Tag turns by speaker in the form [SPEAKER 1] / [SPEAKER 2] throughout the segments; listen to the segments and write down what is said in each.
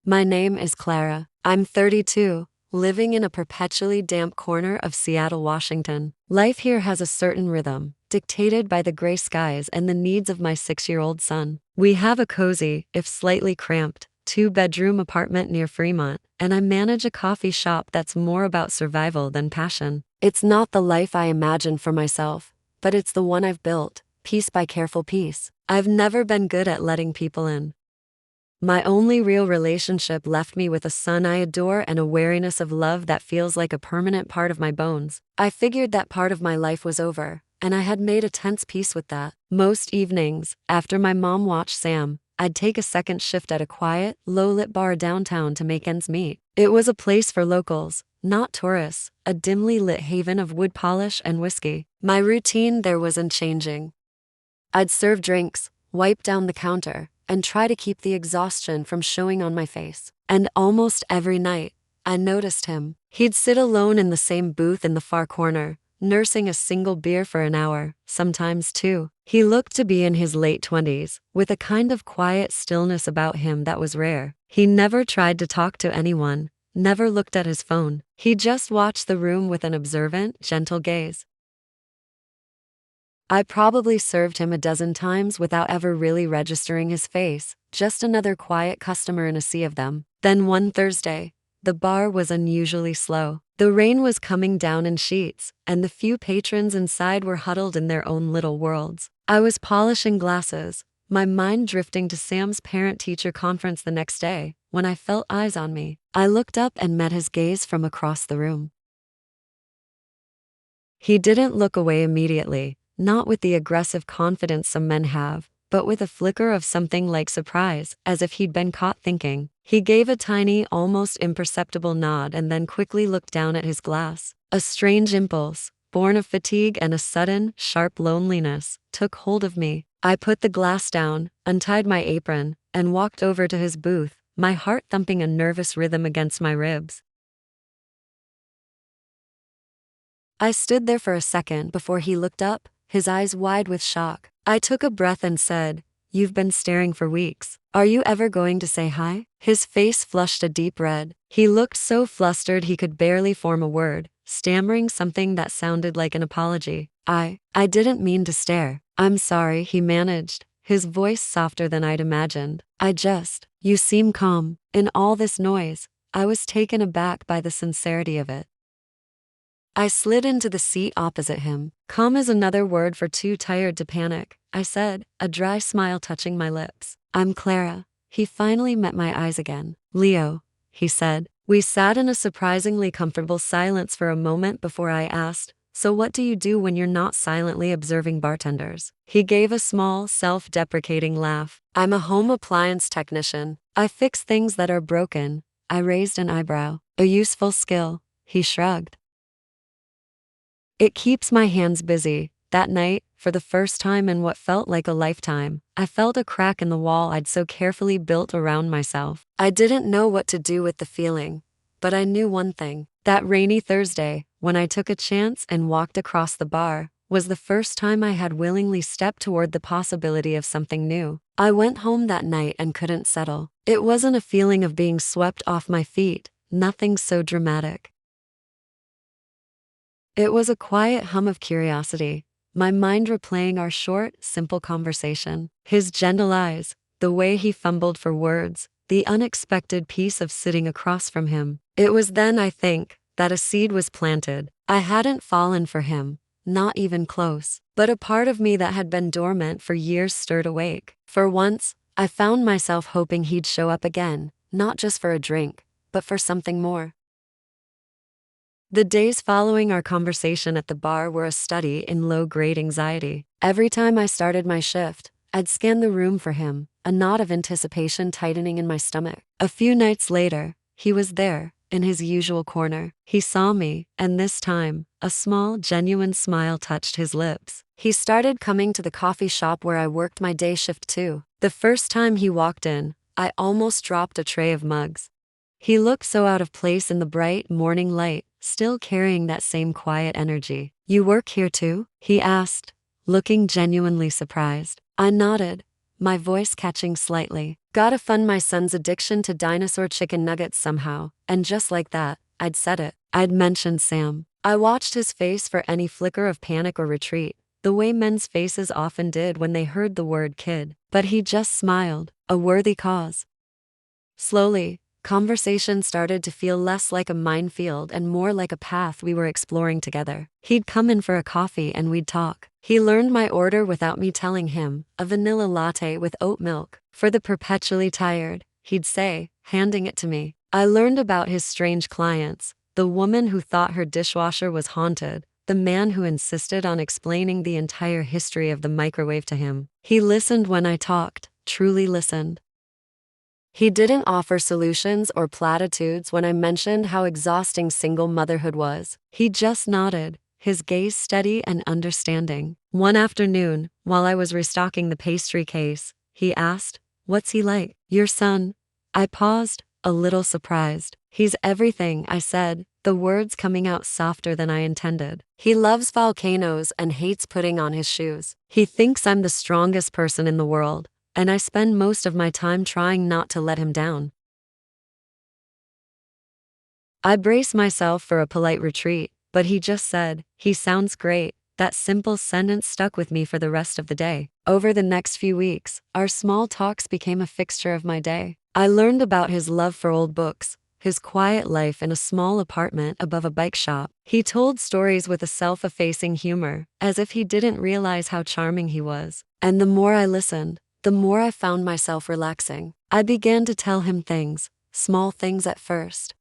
[SPEAKER 1] My name is Clara. I'm 32, living in a perpetually damp corner of Seattle, Washington. Life here has a certain rhythm, dictated by the gray skies and the needs of my 6-year-old son. We have a cozy, if slightly cramped, 2-bedroom apartment near Fremont, and I manage a coffee shop that's more about survival than passion. It's not the life I imagined for myself, but it's the one I've built, piece by careful piece. I've never been good at letting people in. My only real relationship left me with a son I adore and a wariness of love that feels like a permanent part of my bones. I figured that part of my life was over, and I had made a tense peace with that. Most evenings, after my mom watched Sam, I'd take a second shift at a quiet, low-lit bar downtown to make ends meet. It was a place for locals, not tourists, a dimly lit haven of wood polish and whiskey. My routine there wasn't changing. I'd serve drinks, wipe down the counter, and try to keep the exhaustion from showing on my face. And almost every night, I noticed him. He'd sit alone in the same booth in the far corner, nursing a single beer for an hour, sometimes two. He looked to be in his late 20s, with a kind of quiet stillness about him that was rare. He never tried to talk to anyone, never looked at his phone. He just watched the room with an observant, gentle gaze. I probably served him a dozen times without ever really registering his face, just another quiet customer in a sea of them. Then one Thursday, the bar was unusually slow. The rain was coming down in sheets, and the few patrons inside were huddled in their own little worlds. I was polishing glasses, my mind drifting to Sam's parent-teacher conference the next day, when I felt eyes on me. I looked up and met his gaze from across the room. He didn't look away immediately, not with the aggressive confidence some men have, but with a flicker of something like surprise, as if he'd been caught thinking. He gave a tiny, almost imperceptible nod and then quickly looked down at his glass. A strange impulse, born of fatigue and a sudden, sharp loneliness, took hold of me. I put the glass down, untied my apron, and walked over to his booth, my heart thumping a nervous rhythm against my ribs. I stood there for a second before he looked up, his eyes wide with shock. I took a breath and said, "You've been staring for weeks. Are you ever going to say hi?" His face flushed a deep red. He looked so flustered he could barely form a word, stammering something that sounded like an apology. I didn't mean to stare. I'm sorry, he managed, his voice softer than I'd imagined. You seem calm. In all this noise, I was taken aback by the sincerity of it. I slid into the seat opposite him. Calm is another word for too tired to panic, I said, a dry smile touching my lips. I'm Clara. He finally met my eyes again. Leo, he said. We sat in a surprisingly comfortable silence for a moment before I asked, so what do you do when you're not silently observing bartenders? He gave a small, self-deprecating laugh. I'm a home appliance technician. I fix things that are broken. I raised an eyebrow. A useful skill, he shrugged. It keeps my hands busy. That night, for the first time in what felt like a lifetime, I felt a crack in the wall I'd so carefully built around myself. I didn't know what to do with the feeling, but I knew one thing. That rainy Thursday, when I took a chance and walked across the bar, was the first time I had willingly stepped toward the possibility of something new. I went home that night and couldn't settle. It wasn't a feeling of being swept off my feet, nothing so dramatic. It was a quiet hum of curiosity, my mind replaying our short, simple conversation. His gentle eyes, the way he fumbled for words, the unexpected peace of sitting across from him. It was then, I think, that a seed was planted. I hadn't fallen for him, not even close, but a part of me that had been dormant for years stirred awake. For once, I found myself hoping he'd show up again, not just for a drink, but for something more. The days following our conversation at the bar were a study in low-grade anxiety. Every time I started my shift, I'd scan the room for him, a knot of anticipation tightening in my stomach. A few nights later, he was there, in his usual corner. He saw me, and this time, a small, genuine smile touched his lips. He started coming to the coffee shop where I worked my day shift too. The first time he walked in, I almost dropped a tray of mugs. He looked so out of place in the bright morning light, still carrying that same quiet energy. You work here too? He asked, looking genuinely surprised. I nodded, my voice catching slightly. Gotta fund my son's addiction to dinosaur chicken nuggets somehow. And just like that, I'd said it. I'd mentioned Sam. I watched his face for any flicker of panic or retreat, the way men's faces often did when they heard the word kid. But he just smiled, a worthy cause. Slowly, conversation started to feel less like a minefield and more like a path we were exploring together. He'd come in for a coffee and we'd talk. He learned my order without me telling him, a vanilla latte with oat milk. For the perpetually tired, he'd say, handing it to me. I learned about his strange clients, the woman who thought her dishwasher was haunted, the man who insisted on explaining the entire history of the microwave to him. He listened when I talked, truly listened. He didn't offer solutions or platitudes when I mentioned how exhausting single motherhood was. He just nodded, his gaze steady and understanding. One afternoon, while I was restocking the pastry case, he asked, "What's he like, your son?" I paused, a little surprised. "He's everything," I said, the words coming out softer than I intended. "He loves volcanoes and hates putting on his shoes. He thinks I'm the strongest person in the world, and I spend most of my time trying not to let him down." I braced myself for a polite retreat, but he just said, "He sounds great." That simple sentence stuck with me for the rest of the day. Over the next few weeks, our small talks became a fixture of my day. I learned about his love for old books, his quiet life in a small apartment above a bike shop. He told stories with a self-effacing humor, as if he didn't realize how charming he was. And the more I listened, the more I found myself relaxing. I began to tell him things, small things at first.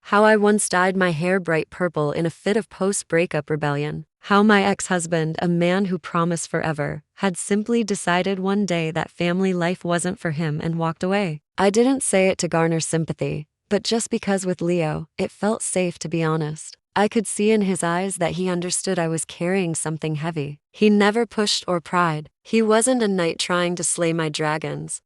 [SPEAKER 1] How I once dyed my hair bright purple in a fit of post-breakup rebellion. How my ex-husband, a man who promised forever, had simply decided one day that family life wasn't for him and walked away. I didn't say it to garner sympathy, but just because with Leo, it felt safe to be honest. I could see in his eyes that he understood I was carrying something heavy. He never pushed or pried. He wasn't a knight trying to slay my dragons.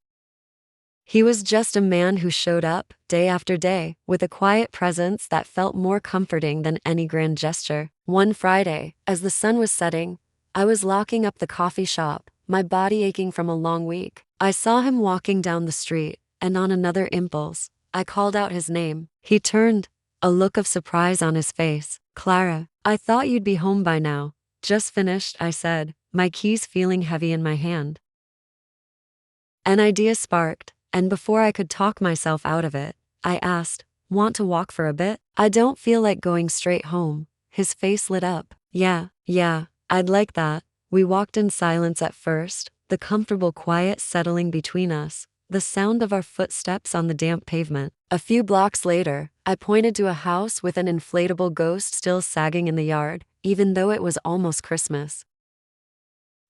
[SPEAKER 1] He was just a man who showed up, day after day, with a quiet presence that felt more comforting than any grand gesture. One Friday, as the sun was setting, I was locking up the coffee shop, my body aching from a long week. I saw him walking down the street, and on another impulse, I called out his name. He turned, a look of surprise on his face. "Clara, I thought you'd be home by now." "Just finished," I said, my keys feeling heavy in my hand. An idea sparked, and before I could talk myself out of it, I asked, "Want to walk for a bit?" "I don't feel like going straight home." His face lit up. Yeah, I'd like that." We walked in silence at first, the comfortable quiet settling between us, the sound of our footsteps on the damp pavement. A few blocks later, I pointed to a house with an inflatable ghost still sagging in the yard, even though it was almost Christmas.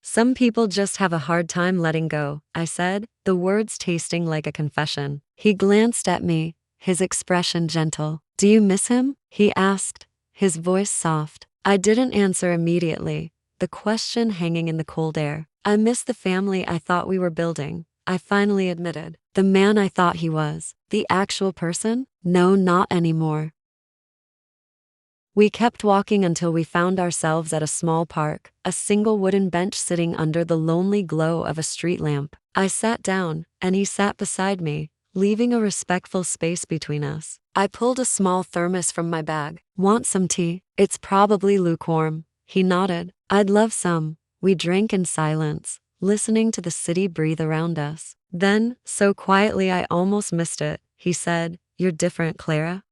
[SPEAKER 1] "Some people just have a hard time letting go," I said, the words tasting like a confession. He glanced at me, his expression gentle. "Do you miss him?" he asked, his voice soft. I didn't answer immediately, the question hanging in the cold air. "I miss the family I thought we were building," I finally admitted. "The man I thought he was. The actual person? No, not anymore." We kept walking until we found ourselves at a small park, a single wooden bench sitting under the lonely glow of a street lamp. I sat down, and he sat beside me, leaving a respectful space between us. I pulled a small thermos from my bag. "Want some tea? It's probably lukewarm." He nodded. "I'd love some." We drank in silence, listening to the city breathe around us. Then, so quietly I almost missed it, he said, "You're different, Clara."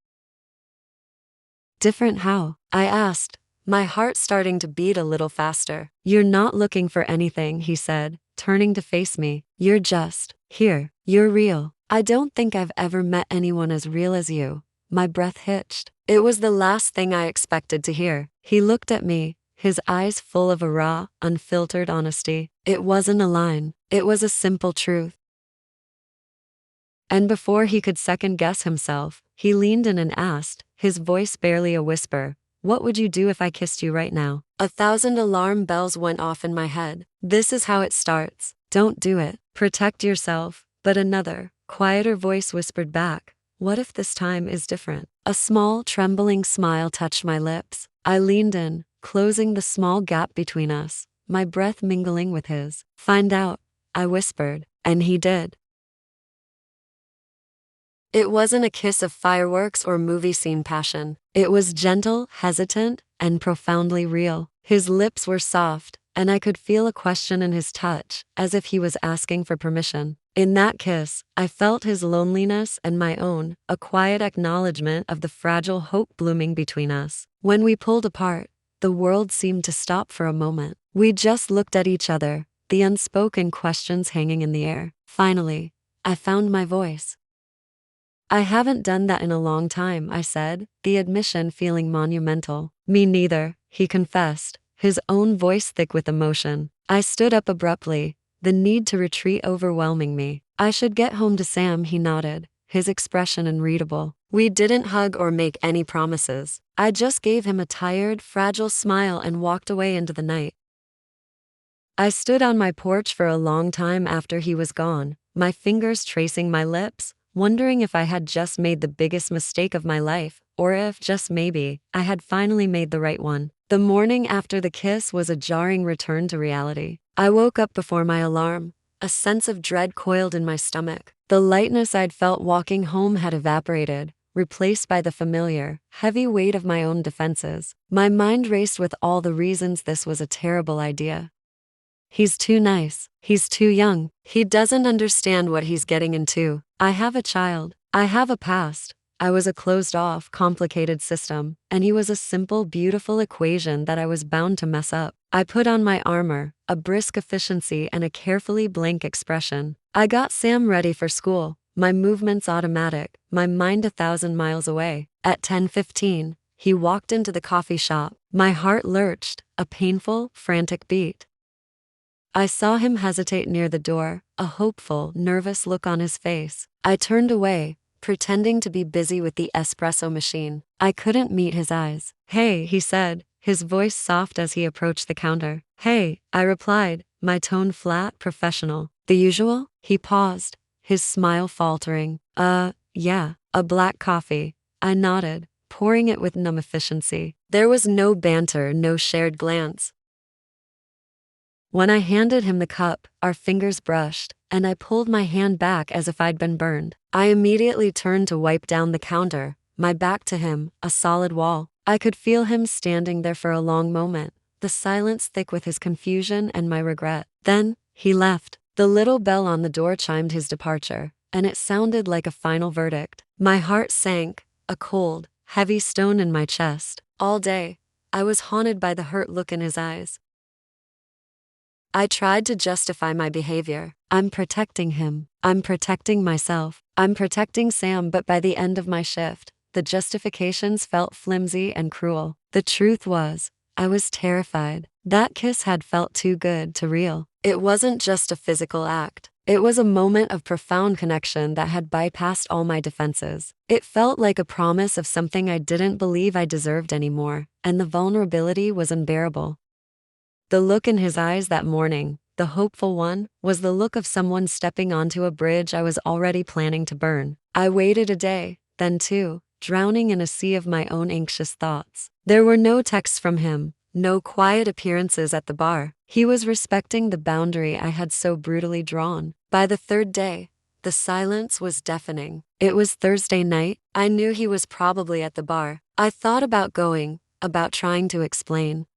[SPEAKER 1] "Different how?" I asked, my heart starting to beat a little faster. "You're not looking for anything," he said, turning to face me. "You're just here. You're real. I don't think I've ever met anyone as real as you." My breath hitched. It was the last thing I expected to hear. He looked at me, his eyes full of a raw, unfiltered honesty. It wasn't a line. It was a simple truth. And before he could second-guess himself, he leaned in and asked, his voice barely a whisper, "What would you do if I kissed you right now?" 1,000 alarm bells went off in my head. This is how it starts. Don't do it. Protect yourself. But another, quieter voice whispered back, "What if this time is different?" A small, trembling smile touched my lips. I leaned in, closing the small gap between us, my breath mingling with his. "Find out," I whispered, and he did. It wasn't a kiss of fireworks or movie scene passion. It was gentle, hesitant, and profoundly real. His lips were soft, and I could feel a question in his touch, as if he was asking for permission. In that kiss, I felt his loneliness and my own, a quiet acknowledgement of the fragile hope blooming between us. When we pulled apart, the world seemed to stop for a moment. We just looked at each other, the unspoken questions hanging in the air. Finally, I found my voice. I haven't done that in a long time, I said, the admission feeling monumental. Me neither, he confessed, his own voice thick with emotion. I stood up abruptly, the need to retreat overwhelming me. I should get home to Sam, he nodded, his expression unreadable. We didn't hug or make any promises. I just gave him a tired, fragile smile and walked away into the night. I stood on my porch for a long time after he was gone, my fingers tracing my lips, wondering if I had just made the biggest mistake of my life, or if, just maybe, I had finally made the right one. The morning after the kiss was a jarring return to reality. I woke up before my alarm, a sense of dread coiled in my stomach. The lightness I'd felt walking home had evaporated, replaced by the familiar, heavy weight of my own defenses. My mind raced with all the reasons this was a terrible idea. He's too nice. He's too young. He doesn't understand what he's getting into. I have a child. I have a past. I was a closed-off, complicated system, and he was a simple, beautiful equation that I was bound to mess up. I put on my armor, a brisk efficiency and a carefully blank expression. I got Sam ready for school, my movements automatic, my mind 1,000 miles away. At 10:15, he walked into the coffee shop. My heart lurched, a painful, frantic beat. I saw him hesitate near the door, a hopeful, nervous look on his face. I turned away, pretending to be busy with the espresso machine. I couldn't meet his eyes. Hey, he said, his voice soft as he approached the counter. Hey, I replied, my tone flat, professional. The usual? He paused, his smile faltering. Yeah, a black coffee. I nodded, pouring it with numb efficiency. There was no banter, no shared glance. When I handed him the cup, our fingers brushed, and I pulled my hand back as if I'd been burned. I immediately turned to wipe down the counter, my back to him, a solid wall. I could feel him standing there for a long moment, the silence thick with his confusion and my regret. Then, he left. The little bell on the door chimed his departure, and it sounded like a final verdict. My heart sank, a cold, heavy stone in my chest. All day, I was haunted by the hurt look in his eyes. I tried to justify my behavior. I'm protecting him. I'm protecting myself. I'm protecting Sam, but by the end of my shift, the justifications felt flimsy and cruel. The truth was, I was terrified. That kiss had felt too good to real. It wasn't just a physical act. It was a moment of profound connection that had bypassed all my defenses. It felt like a promise of something I didn't believe I deserved anymore, and the vulnerability was unbearable. The look in his eyes that morning, the hopeful one, was the look of someone stepping onto a bridge I was already planning to burn. I waited a day, then two, drowning in a sea of my own anxious thoughts. There were no texts from him, no quiet appearances at the bar. He was respecting the boundary I had so brutally drawn. By the third day, the silence was deafening. It was Thursday night. I knew he was probably at the bar. I thought about going, about trying to explain.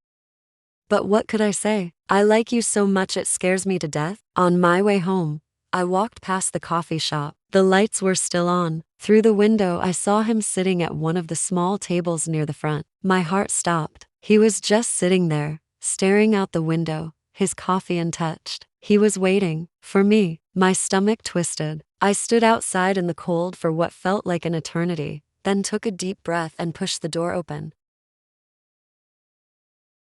[SPEAKER 1] But what could I say? I like you so much it scares me to death. On my way home, I walked past the coffee shop. The lights were still on. Through the window I saw him sitting at one of the small tables near the front. My heart stopped. He was just sitting there, staring out the window, his coffee untouched. He was waiting for me. My stomach twisted. I stood outside in the cold for what felt like an eternity, then took a deep breath and pushed the door open.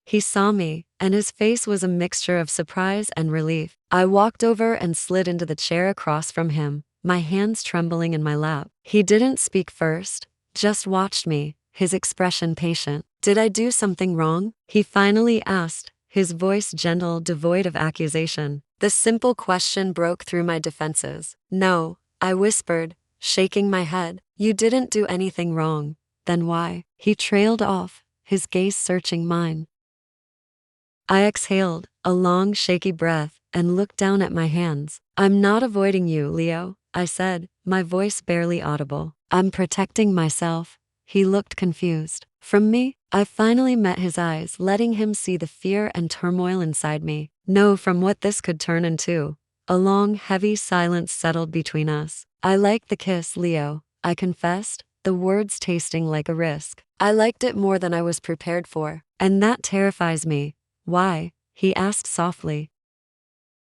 [SPEAKER 1] He saw me, and his face was a mixture of surprise and relief. I walked over and slid into the chair across from him, my hands trembling in my lap. He didn't speak first, just watched me, his expression patient. Did I do something wrong? He finally asked, his voice gentle, devoid of accusation. The simple question broke through my defenses. No, I whispered, shaking my head. You didn't do anything wrong. Then why? He trailed off, his gaze searching mine. I exhaled, a long, shaky breath, and looked down at my hands. I'm not avoiding you, Leo, I said, my voice barely audible. I'm protecting myself. He looked confused. From me? I finally met his eyes, letting him see the fear and turmoil inside me. No, from what this could turn into. A long, heavy silence settled between us. I liked the kiss, Leo, I confessed, the words tasting like a risk. I liked it more than I was prepared for. And that terrifies me. Why? He asked softly.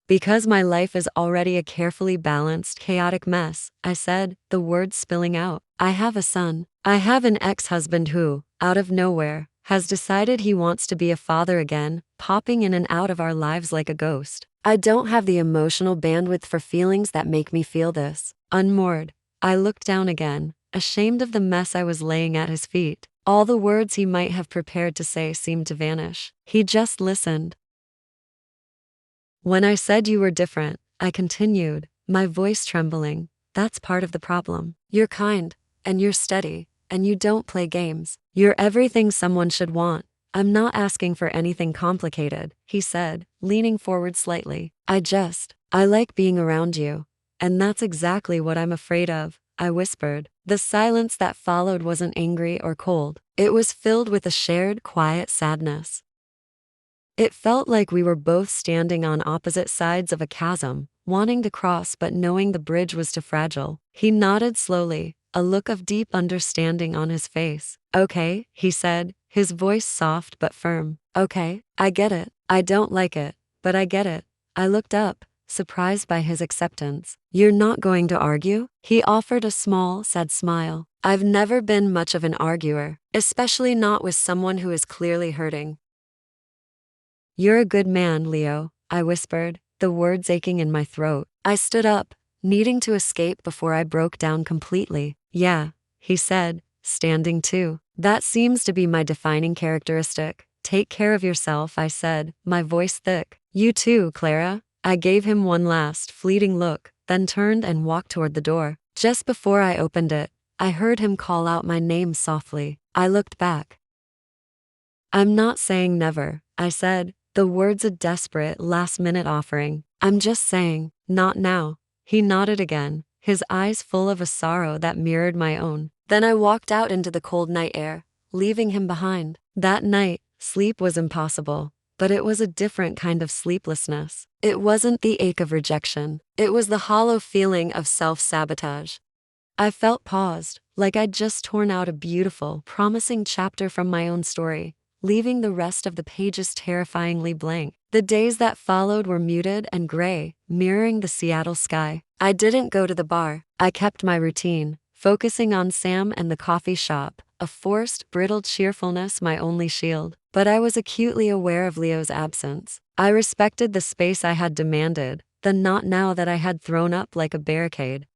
[SPEAKER 1] Because my life is already a carefully balanced, chaotic mess, I said, the words spilling out. I have a son. I have an ex-husband who, out of nowhere, has decided he wants to be a father again, popping in and out of our lives like a ghost. I don't have the emotional bandwidth for feelings that make me feel this. Unmoored, I looked down again, ashamed of the mess I was laying at his feet. All the words he might have prepared to say seemed to vanish. He just listened. When I said you were different, I continued, my voice trembling, that's part of the problem. You're kind, and you're steady, and you don't play games. You're everything someone should want. I'm not asking for anything complicated, he said, leaning forward slightly. I like being around you. And that's exactly what I'm afraid of, I whispered. The silence that followed wasn't angry or cold. It was filled with a shared, quiet sadness. It felt like we were both standing on opposite sides of a chasm, wanting to cross but knowing the bridge was too fragile. He nodded slowly, a look of deep understanding on his face. Okay, he said, his voice soft but firm. Okay, I get it. I don't like it, but I get it. I looked up, surprised by his acceptance. You're not going to argue? He offered a small, sad smile. I've never been much of an arguer, especially not with someone who is clearly hurting. You're a good man, Leo, I whispered, the words aching in my throat. I stood up, needing to escape before I broke down completely. Yeah, he said, standing too. That seems to be my defining characteristic. Take care of yourself, I said, my voice thick. You too, Clara. I gave him one last, fleeting look, then turned and walked toward the door. Just before I opened it, I heard him call out my name softly. I looked back. I'm not saying never, I said, the words a desperate, last-minute offering. I'm just saying, not now. He nodded again, his eyes full of a sorrow that mirrored my own. Then I walked out into the cold night air, leaving him behind. That night, sleep was impossible, but it was a different kind of sleeplessness. It wasn't the ache of rejection. It was the hollow feeling of self-sabotage. I felt paused, like I'd just torn out a beautiful, promising chapter from my own story, leaving the rest of the pages terrifyingly blank. The days that followed were muted and gray, mirroring the Seattle sky. I didn't go to the bar. I kept my routine, focusing on Sam and the coffee shop, a forced, brittle cheerfulness my only shield. But I was acutely aware of Leo's absence. I respected the space I had demanded, the not now that I had thrown up like a barricade.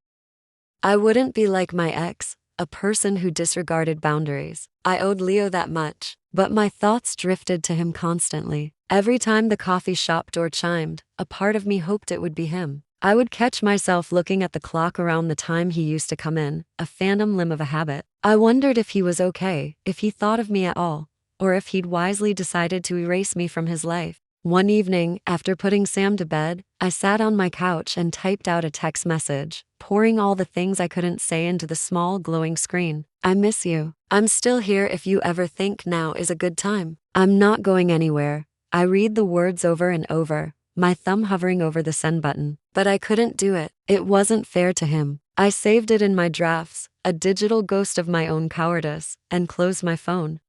[SPEAKER 1] I wouldn't be like my ex, a person who disregarded boundaries. I owed Leo that much, but my thoughts drifted to him constantly. Every time the coffee shop door chimed, a part of me hoped it would be him. I would catch myself looking at the clock around the time he used to come in, a phantom limb of a habit. I wondered if he was okay, if he thought of me at all, or if he'd wisely decided to erase me from his life. One evening, after putting Sam to bed, I sat on my couch and typed out a text message, pouring all the things I couldn't say into the small glowing screen. I miss you. I'm still here if you ever think now is a good time. I'm not going anywhere. I read the words over and over, my thumb hovering over the send button. But I couldn't do it. It wasn't fair to him. I saved it in my drafts, a digital ghost of my own cowardice, and closed my phone.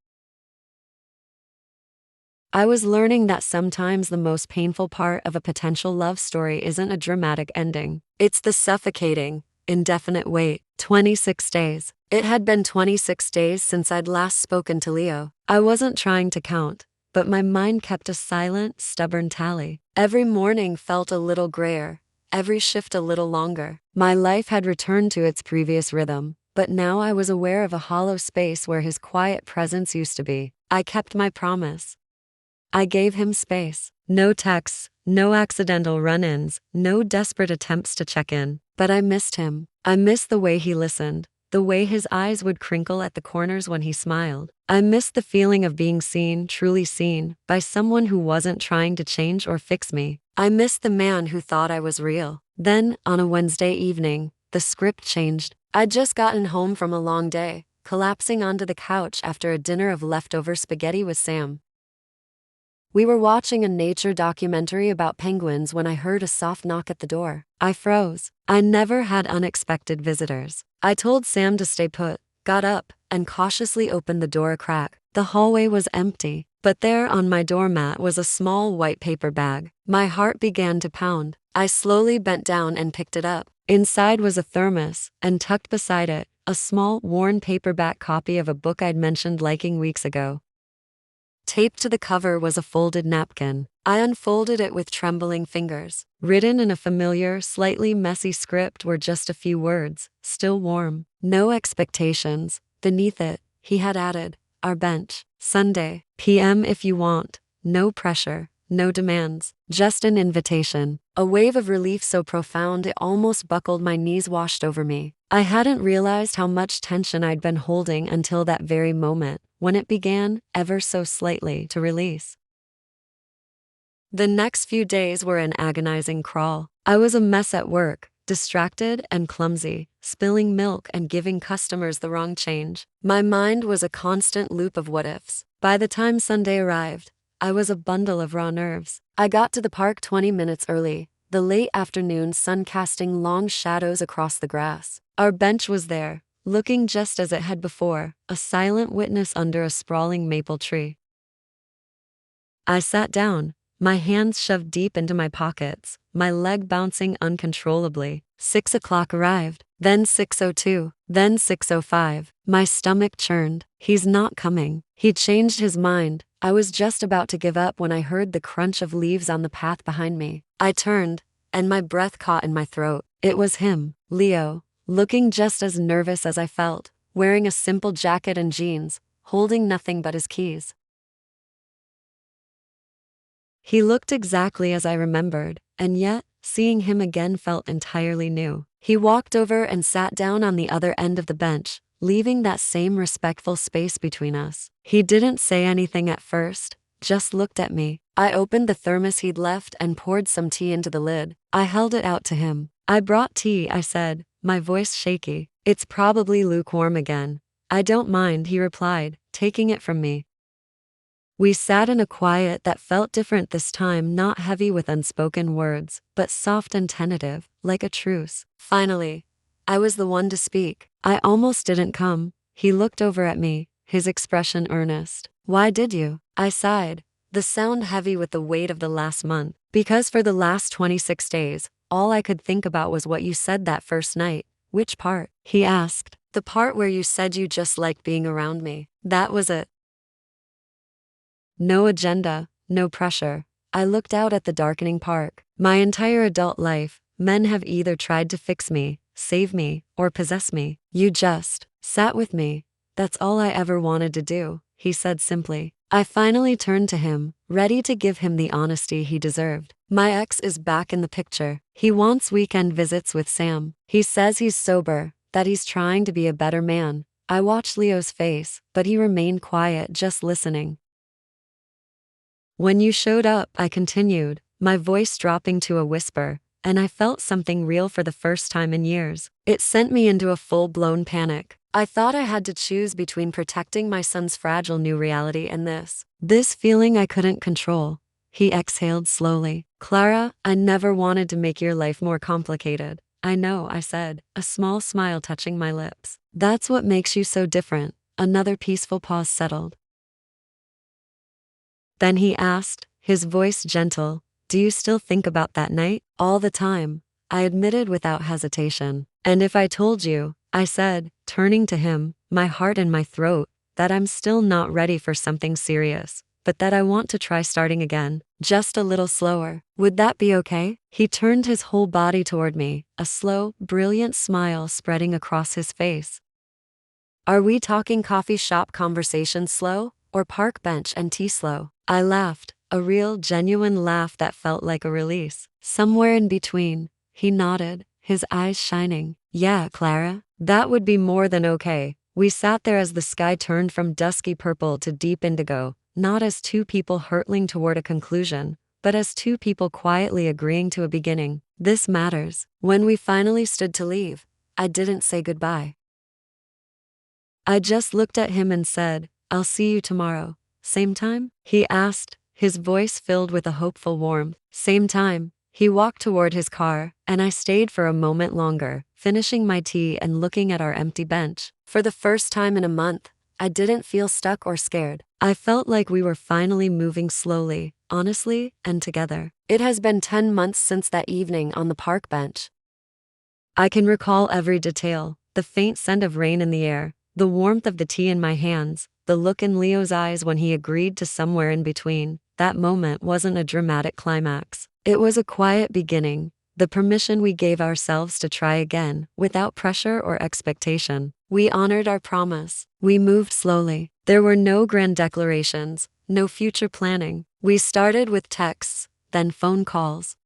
[SPEAKER 1] I was learning that sometimes the most painful part of a potential love story isn't a dramatic ending. It's the suffocating, indefinite wait. 26 days. It had been 26 days since I'd last spoken to Leo. I wasn't trying to count, but my mind kept a silent, stubborn tally. Every morning felt a little grayer, every shift a little longer. My life had returned to its previous rhythm, but now I was aware of a hollow space where his quiet presence used to be. I kept my promise. I gave him space. No texts, no accidental run-ins, no desperate attempts to check in. But I missed him. I missed the way he listened, the way his eyes would crinkle at the corners when he smiled. I missed the feeling of being seen, truly seen, by someone who wasn't trying to change or fix me. I missed the man who thought I was real. Then, on a Wednesday evening, the script changed. I'd just gotten home from a long day, collapsing onto the couch after a dinner of leftover spaghetti with Sam. We were watching a nature documentary about penguins when I heard a soft knock at the door. I froze. I never had unexpected visitors. I told Sam to stay put, got up, and cautiously opened the door a crack. The hallway was empty, but there on my doormat was a small white paper bag. My heart began to pound. I slowly bent down and picked it up. Inside was a thermos, and tucked beside it, a small, worn paperback copy of a book I'd mentioned liking weeks ago. Taped to the cover was a folded napkin. I unfolded it with trembling fingers. Written in a familiar, slightly messy script were just a few words, still warm. No expectations. Beneath it, he had added, "Our bench. Sunday, PM if you want. No pressure, no demands. Just an invitation." A wave of relief so profound it almost buckled my knees washed over me. I hadn't realized how much tension I'd been holding until that very moment, when it began, ever so slightly, to release. The next few days were an agonizing crawl. I was a mess at work, distracted and clumsy, spilling milk and giving customers the wrong change. My mind was a constant loop of what-ifs. By the time Sunday arrived, I was a bundle of raw nerves. I got to the park 20 minutes early, the late afternoon sun casting long shadows across the grass. Our bench was there, looking just as it had before, a silent witness under a sprawling maple tree. I sat down, my hands shoved deep into my pockets, my leg bouncing uncontrollably. 6 o'clock arrived, then 6:02, then 6:05. My stomach churned. He's not coming. He'd changed his mind. I was just about to give up when I heard the crunch of leaves on the path behind me. I turned, and my breath caught in my throat. It was him, Leo, looking just as nervous as I felt, wearing a simple jacket and jeans, holding nothing but his keys. He looked exactly as I remembered, and yet, seeing him again felt entirely new. He walked over and sat down on the other end of the bench, leaving that same respectful space between us. He didn't say anything at first, just looked at me. I opened the thermos he'd left and poured some tea into the lid. I held it out to him. "I brought tea," I said, my voice shaky. "It's probably lukewarm again." "I don't mind," he replied, taking it from me. We sat in a quiet that felt different this time, not heavy with unspoken words, but soft and tentative, like a truce. Finally, I was the one to speak. "I almost didn't come." He looked over at me, his expression earnest. "Why did you?" I sighed, the sound heavy with the weight of the last month. "Because for the last 26 days, all I could think about was what you said that first night." "Which part?" he asked. "The part where you said you just liked being around me. That was it." No agenda, no pressure. I looked out at the darkening park. My entire adult life, men have either tried to fix me, save me, or possess me. "You just sat with me. That's all I ever wanted to do," he said simply. I finally turned to him, ready to give him the honesty he deserved. "My ex is back in the picture. He wants weekend visits with Sam. He says he's sober, that he's trying to be a better man." I watched Leo's face, but he remained quiet, just listening. "When you showed up," I continued, my voice dropping to a whisper, and I felt something real for the first time in years. It sent me into a full-blown panic. I thought I had to choose between protecting my son's fragile new reality and this feeling I couldn't control. He exhaled slowly. "Clara, I never wanted to make your life more complicated." "I know," I said, a small smile touching my lips. "That's what makes you so different." Another peaceful pause settled. Then he asked, his voice gentle, "Do you still think about that night?" "All the time," I admitted without hesitation. "And if I told you," I said, turning to him, my heart in my throat, "that I'm still not ready for something serious, but that I want to try starting again, just a little slower, would that be okay?" He turned his whole body toward me, a slow, brilliant smile spreading across his face. "Are we talking coffee shop conversation slow, or park bench and tea slow?" I laughed, a real, genuine laugh that felt like a release. "Somewhere in between." He nodded, his eyes shining. Yeah, Clara, that would be more than okay. We sat there as the sky turned from dusky purple to deep indigo, not as two people hurtling toward a conclusion, but as two people quietly agreeing to a beginning. This matters. When we finally stood to leave, I didn't say goodbye. I just looked at him and said, "I'll see you tomorrow. Same time?" He asked, his voice filled with a hopeful warmth. Same time. He walked toward his car, and I stayed for a moment longer, finishing my tea and looking at our empty bench. For the first time in a month, I didn't feel stuck or scared. I felt like we were finally moving slowly, honestly, and together. It has been 10 months since that evening on the park bench. I can recall every detail: the faint scent of rain in the air, the warmth of the tea in my hands, the look in Leo's eyes when he agreed to somewhere in between. That moment wasn't a dramatic climax. It was a quiet beginning, the permission we gave ourselves to try again, without pressure or expectation. We honored our promise. We moved slowly. There were no grand declarations, no future planning. We started with texts, then phone calls.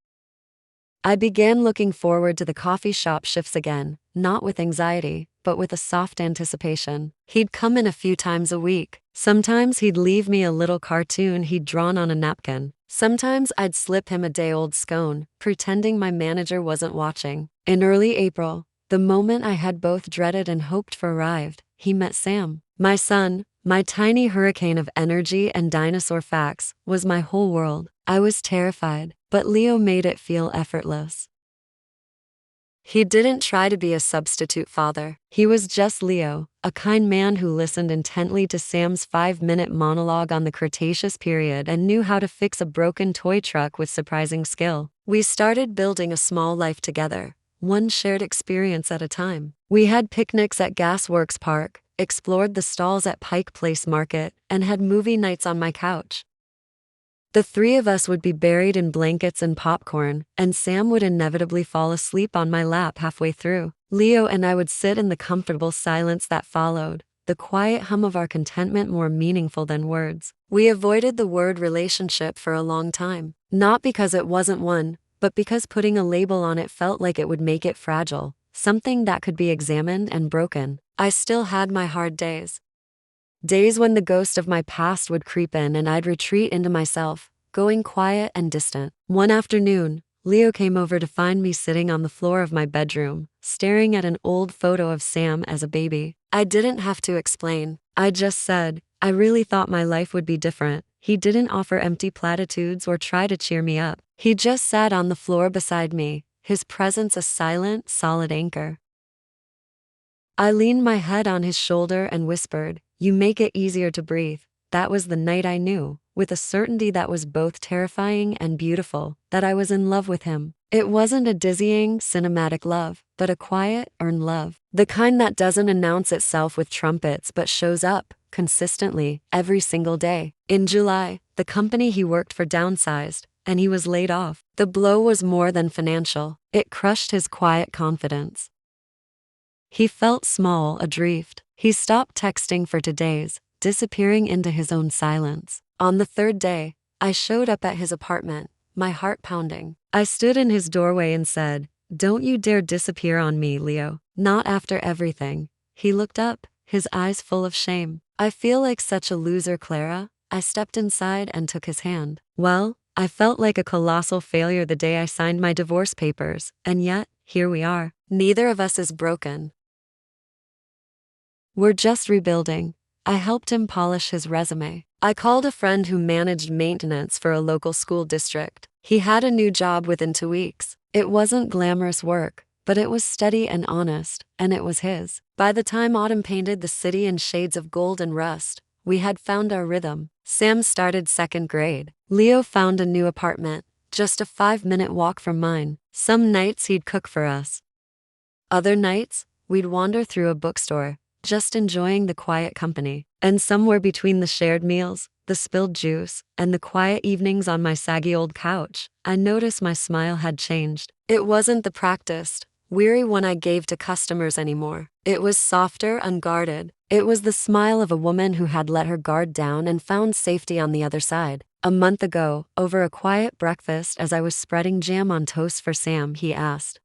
[SPEAKER 1] I began looking forward to the coffee shop shifts again, not with anxiety, but with a soft anticipation. He'd come in a few times a week. Sometimes he'd leave me a little cartoon he'd drawn on a napkin. Sometimes I'd slip him a day-old scone, pretending my manager wasn't watching. In early April, the moment I had both dreaded and hoped for arrived, he met Sam. My son, my tiny hurricane of energy and dinosaur facts, was my whole world. I was terrified, but Leo made it feel effortless. He didn't try to be a substitute father. He was just Leo, a kind man who listened intently to Sam's 5-minute monologue on the Cretaceous period and knew how to fix a broken toy truck with surprising skill. We started building a small life together, one shared experience at a time. We had picnics at Gasworks Park, explored the stalls at Pike Place Market, and had movie nights on my couch. The three of us would be buried in blankets and popcorn, and Sam would inevitably fall asleep on my lap halfway through. Leo and I would sit in the comfortable silence that followed, the quiet hum of our contentment more meaningful than words. We avoided the word relationship for a long time, not because it wasn't one, but because putting a label on it felt like it would make it fragile, something that could be examined and broken. I still had my hard days. Days when the ghost of my past would creep in and I'd retreat into myself, going quiet and distant. One afternoon, Leo came over to find me sitting on the floor of my bedroom, staring at an old photo of Sam as a baby. I didn't have to explain. I just said, I really thought my life would be different. He didn't offer empty platitudes or try to cheer me up. He just sat on the floor beside me, his presence a silent, solid anchor. I leaned my head on his shoulder and whispered, "You make it easier to breathe." That was the night I knew, with a certainty that was both terrifying and beautiful, that I was in love with him. It wasn't a dizzying, cinematic love, but a quiet, earned love. The kind that doesn't announce itself with trumpets but shows up, consistently, every single day. In July, the company he worked for downsized, and he was laid off. The blow was more than financial. It crushed his quiet confidence. He felt small, adrift. He stopped texting for 2 days, disappearing into his own silence. On the 3rd day, I showed up at his apartment, my heart pounding. I stood in his doorway and said, "Don't you dare disappear on me, Leo. Not after everything." He looked up, his eyes full of shame. "I feel like such a loser, Clara." I stepped inside and took his hand. Well, I felt like a colossal failure the day I signed my divorce papers, and yet, here we are. Neither of us is broken. We're just rebuilding. I helped him polish his resume. I called a friend who managed maintenance for a local school district. He had a new job within 2 weeks. It wasn't glamorous work, but it was steady and honest, and it was his. By the time autumn painted the city in shades of gold and rust, we had found our rhythm. Sam started 2nd grade. Leo found a new apartment, just a 5-minute walk from mine. Some nights he'd cook for us. Other nights, we'd wander through a bookstore, just enjoying the quiet company. And somewhere between the shared meals, the spilled juice, and the quiet evenings on my saggy old couch, I noticed my smile had changed. It wasn't the practiced, weary one I gave to customers anymore. It was softer, unguarded. It was the smile of a woman who had let her guard down and found safety on the other side. A month ago, over a quiet breakfast as I was spreading jam on toast for Sam, he asked,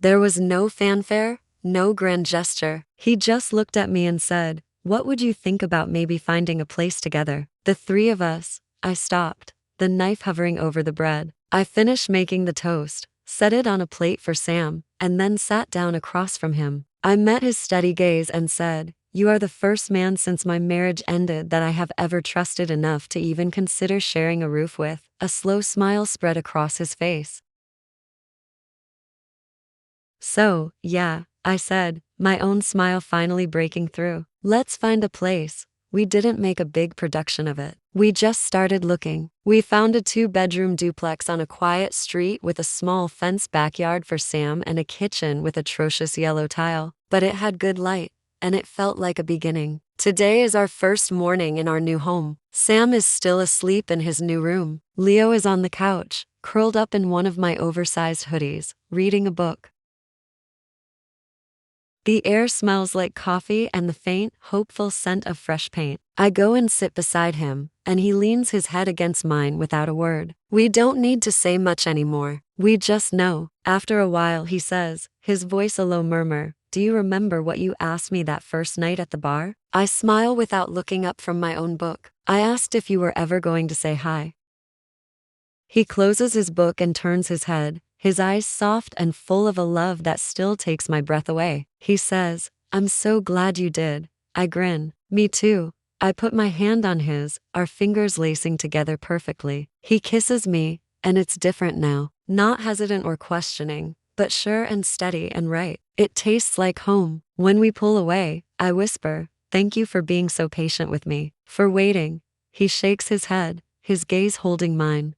[SPEAKER 1] There was no fanfare, no grand gesture. He just looked at me and said, "What would you think about maybe finding a place together? The three of us." I stopped, the knife hovering over the bread. I finished making the toast, set it on a plate for Sam, and then sat down across from him. I met his steady gaze and said, "You are the first man since my marriage ended that I have ever trusted enough to even consider sharing a roof with." A slow smile spread across his face. "So, yeah," I said, my own smile finally breaking through. "Let's find a place." We didn't make a big production of it. We just started looking. We found a 2-bedroom duplex on a quiet street with a small fenced backyard for Sam and a kitchen with atrocious yellow tile. But it had good light, and it felt like a beginning. Today is our first morning in our new home. Sam is still asleep in his new room. Leo is on the couch, curled up in one of my oversized hoodies, reading a book. The air smells like coffee and the faint, hopeful scent of fresh paint. I go and sit beside him, and he leans his head against mine without a word. We don't need to say much anymore. We just know. After a while, he says, his voice a low murmur, "Do you remember what you asked me that first night at the bar?" I smile without looking up from my own book. "I asked if you were ever going to say hi." He closes his book and turns his head, his eyes soft and full of a love that still takes my breath away. He says, "I'm so glad you did." I grin. "Me too." I put my hand on his, our fingers lacing together perfectly. He kisses me, and it's different now. Not hesitant or questioning, but sure and steady and right. It tastes like home. When we pull away, I whisper, "Thank you for being so patient with me, for waiting." He shakes his head, his gaze holding mine.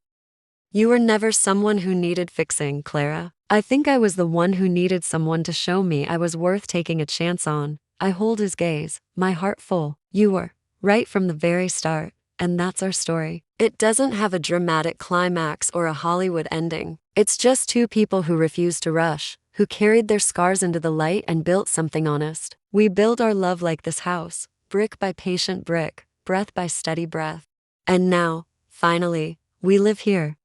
[SPEAKER 1] "You were never someone who needed fixing, Clara. I think I was the one who needed someone to show me I was worth taking a chance on." I hold his gaze, my heart full. "You were, right from the very start, and that's our story." It doesn't have a dramatic climax or a Hollywood ending. It's just two people who refused to rush, who carried their scars into the light and built something honest. We build our love like this house, brick by patient brick, breath by steady breath. And now, finally, we live here.